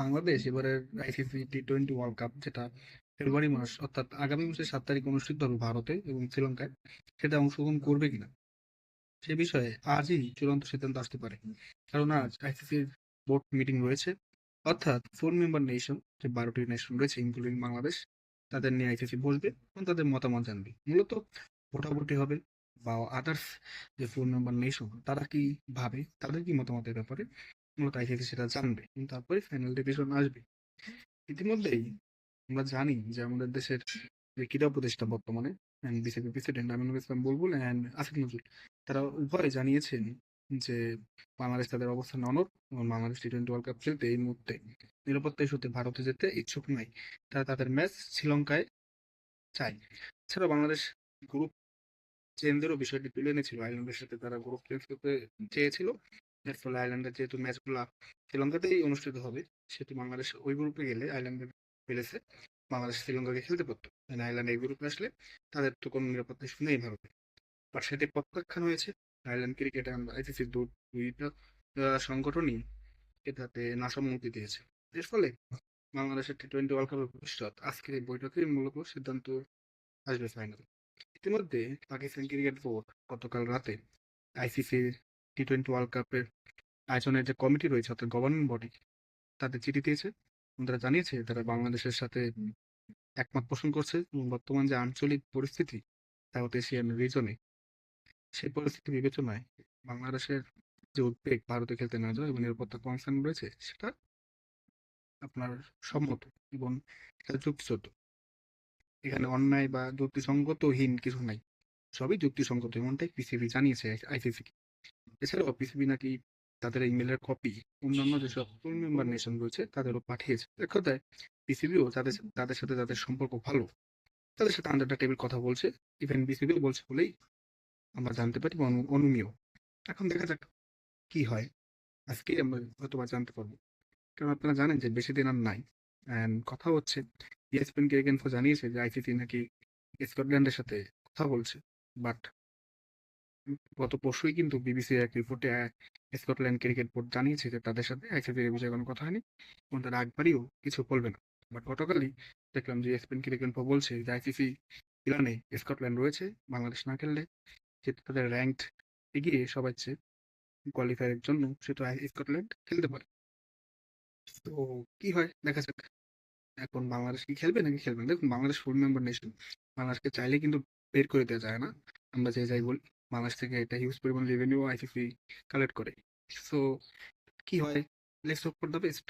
বাংলাদেশ এবারের ICC টি-20 world cup, যেটা ফেব্রুয়ারি মাস অর্থাৎ আগামী মাসের 7 তারিখ অনুষ্ঠিত হবে ভারতে এবং শ্রীলঙ্কায়, সেটা অংশগ্রহণ করবে কিনা সে বিষয়ে আজই চূড়ান্ত সিদ্ধান্ত আসতে পারে। কারণ আজ আইসিসির বোর্ড মিটিং রয়েছে, অর্থাৎ 4 মেম্বার নেশন, যে 12টি নেশন রয়েছে ইনক্লুডিং বাংলাদেশ, তাদের নিয়ে আইসিসি বসবে এবং তাদের মতামত জানবে। মূলত ভোটাভুটি হবে বা আদার্স যে 4 মেম্বার নেশন তারা কি ভাবে, তাদের কি মতামতের ব্যাপারে মূলত আইসিসি সেটা জানবে এবং তারপরে ফাইনাল ডিসিশন আসবে। ইতিমধ্যেই আমরা জানি যে আমাদের দেশের যে ক্রীড়া উপদেষ্টা বর্তমানে BCB president Aminul Islam Bulbul and Asif Nazrul, তারা উভয় জানিয়েছেন যে বাংলাদেশ তাদের অবস্থান অনড় এবং বাংলাদেশ টি-20 ওয়ার্ল্ড কাপ খেলতে এই মুহূর্তে নিরাপত্তা ইস্যুতে ভারতে যেতে ইচ্ছুক নয়। তারা তাদের ম্যাচ শ্রীলঙ্কায় চায়। এছাড়া বাংলাদেশ গ্রুপ চেঞ্জেরও বিষয়টি তুলে এনেছিল, আয়ারল্যান্ডের সাথে তারা গ্রুপ চেঞ্জ করতে চেয়েছিল। এর ফলে আয়ারল্যান্ডের যেহেতু ম্যাচগুলা শ্রীলঙ্কাতেই অনুষ্ঠিত হবে, সেহেতু বাংলাদেশ ওই গ্রুপে গেলে আয়ারল্যান্ডের পেলেছে বাংলাদেশ শ্রীলঙ্কাকে খেলতে পারতো। আয়ারল্যান্ড এই গ্রুপে আসলে তাদের তো কোনো নিরাপত্তা ইস্যু নেই ভারতে। বাট সেটি প্রত্যাখ্যান হয়েছে। আয়ারল্যান্ড ক্রিকেট অ্যান্ড আইসিসির দুইটা সংগঠনই এটাতে নাসম্মতি দিয়েছে। এর ফলে বাংলাদেশের টি-20 ওয়ার্ল্ড কাপের ভবিষ্যৎ আজকের এই বৈঠকেই মূলত সিদ্ধান্ত আসবে ফাইনাল। ইতিমধ্যে পাকিস্তান ক্রিকেট বোর্ড গতকাল রাতে আইসিসি টি-20 ওয়ার্ল্ড কাপের আয়োজনের যে কমিটি রয়েছে অর্থাৎ গভর্নিং বডি, তাদের চিঠি দিয়েছে এবং তারা জানিয়েছে তারা বাংলাদেশের সাথে একমত পোষণ করছে এবং বর্তমান যে আঞ্চলিক পরিস্থিতি সাউথ এশিয়ান রিজনে, সেই পরিস্থিতি বিবেচনায় বাংলাদেশের যে উদ্বেগ ভারতে খেলতে না যাওয়া এবং নিরাপত্তা কনসার্ন রয়েছে, সেটা আপনার সম্মত এবং এটা যুক্তিযুক্ত। এখানে অন্যায় বা যুক্তিসঙ্গতহীন কিছু নাই, সবই যুক্তিসঙ্গত, এমনটাই পিসিবি জানিয়েছে আইসিসি। এছাড়াও পিসিবি নাকি তাদের ইমেলের কপি অন্যান্য যেসব ফুল মেম্বার নেশন রয়েছে তাদেরও পাঠিয়েছে। এক কথায় পিসিবিও তাদের তাদের সাথে তাদের সম্পর্ক ভালো, তাদের সাথে আন্ডার দ্য টেবিল কথা বলছে। ইভেন বিসিবিও বলছে বলেই আমরা জানতে পারি বা অনুমিয়। এখন দেখা যাক কি হয়, আজকেই আমরা হয়তোবা জানতে পারবো। কারণ আপনারা জানেন যে বেশি দিন আর নাই। অ্যান্ড কথা হচ্ছে, ইএসপিএন ক্রিকেট ইনফো জানিয়েছে যে আইসিসি নাকি স্কটল্যান্ডের সাথে কথা বলছে। বাট গত পরশুই কিন্তু বিবিসির এক রিপোর্টে স্কটল্যান্ড ক্রিকেট বোর্ড জানিয়েছে যে তাদের সাথে আইসিসির এই বিষয়ে কোনো কথা হয়নি এবং তারা একবারও কিছু বলবে না। বাট গতকালই দেখলাম যে স্পেন ক্রিকেট ইনফো বলছে যে আইসিসি ইরানে স্কটল্যান্ড রয়েছে, বাংলাদেশ না খেললে যেহেতু তাদের র্যাঙ্কড এগিয়ে সবার চেয়ে কোয়ালিফায়ারের জন্য, সেহেতু স্কটল্যান্ড খেলতে পারে। তো কি হয় দেখা যাক। এখন বাংলাদেশ কি খেলবে নাকি খেলবে না, দেখুন বাংলাদেশ ফুল মেম্বার নেশন, বাংলাদেশকে চাইলে কিন্তু বের করে দেওয়া যায় না। আমরা যে যাই বলি, বাংলাদেশ থেকে এটা হিউজ পরিমাণ রেভিনিউ আইসিসি কালেক্ট করে। সো কি হয়, let's hope for the best.